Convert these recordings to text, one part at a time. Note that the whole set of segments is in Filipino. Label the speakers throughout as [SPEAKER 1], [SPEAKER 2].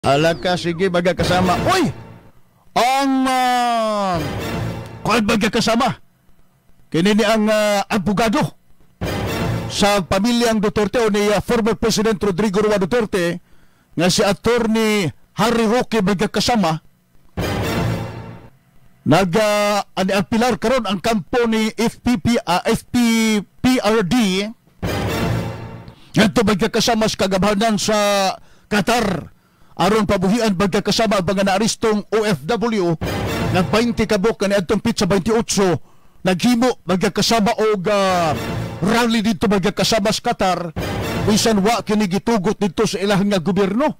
[SPEAKER 1] Alaka, sige, baga kasama. Uy! Ang, kuwan baga kasama? Kinini ang abogado sa pamilyang Duterte o ni former President Rodrigo Roa Duterte nga si Attorney Harry Roque baga kasama nag-apilar karon ang kampo ni FPPRD ngadto baga kasama sa kagabanan sa Qatar aron pabuhian baga kasama ang mga naaristong OFW na 20 kabok na adtong pitsa 28 naghimo baga kasama og rally dito baga kasama sa Qatar bisan wa kini gitugot dito sa ilahang nga gobyerno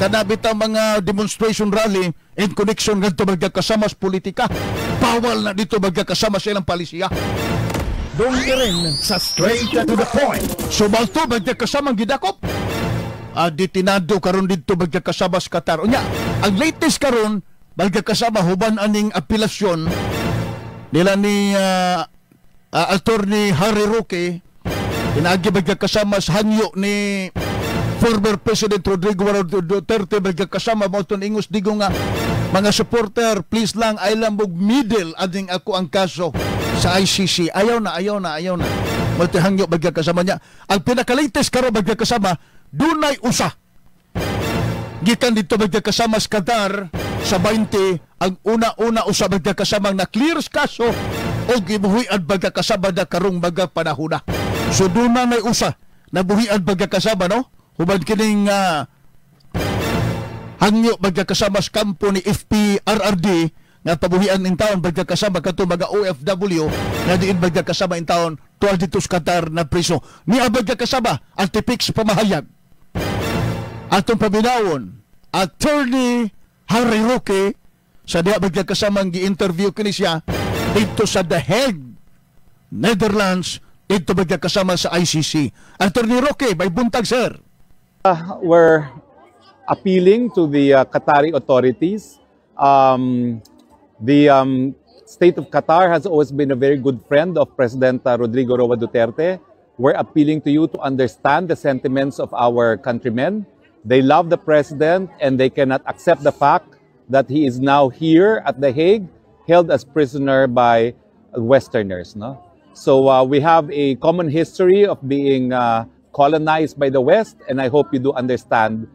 [SPEAKER 1] kanabit ang mga demonstration rally in connection ngadto baga kasama sa politika bawal na dito baga kasama sa ilang palisiya.
[SPEAKER 2] Doon rin sa straight to the point.
[SPEAKER 1] Sumalto baga kasama gidakop ditinado karon dito baga kasama sa Qatar. Unya, ang latest karon baga kasama huban aning apelasyon nila ni Attorney Harry Roque inaagi baga kasama sa hangyo ni former President Rodrigo Duterte baga kasama mo itong ingos digo nga mga supporter please lang ay lambog middle ading ako ang kaso sa ICC. Ayaw na mo ito hangyo baga kasama niya. Ang pinaka-latest karon baga kasama dunay usa gikan dito baga kasama sa Qatar sa 20 ang una-una usa baga kasama na clear kaso o gibuhian baga kasama na karong baga panahon na. So duna nay usa nabuhian baga kasama no huban kining hangyo baga kasama sa kampo ni FPRRD nga pabuhian in taon baga kasama kadto mga OFW nga diin baga kasama in taon tuwal dito sa Qatar na priso ni baga kasama antipix pamahayag atong pabinawon Attorney Harry Roque sa diha baga kasama gi-interview kini siya dito sa The Hague, Netherlands, dito baga kasama sa ICC. Attorney Roque, may buntag sir.
[SPEAKER 3] We're appealing to the Qatari authorities. The state of Qatar has always been a very good friend of President Rodrigo Roa Duterte. We're appealing to you to understand the sentiments of our countrymen. They love the president and they cannot accept the fact that he is now here at The Hague, held as prisoner by Westerners. No? So we have a common history of being colonized by the West, and I hope you do understand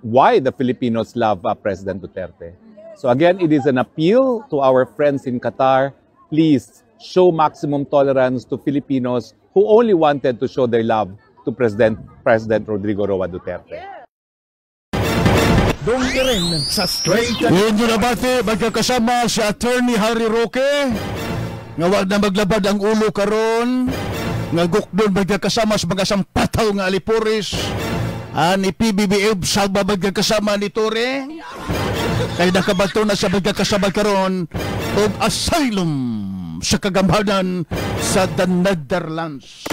[SPEAKER 3] why the Filipinos love President Duterte. So again, it is an appeal to our friends in Qatar. Please show maximum tolerance to Filipinos who only wanted to show their love to President Rodrigo Roa Duterte.
[SPEAKER 2] Doon rin sa straight to
[SPEAKER 1] Yun yung nabati, magkakasama si Attorney Harry Roque nga wag na maglabad ang ulo karon nga gukdon magkakasama sa mga sampataw nga alipuris ni PBBM salba magkakasama ni Torre kay nakabato na sa magkakasama karon og asylum sa kagamhanan sa the Netherlands.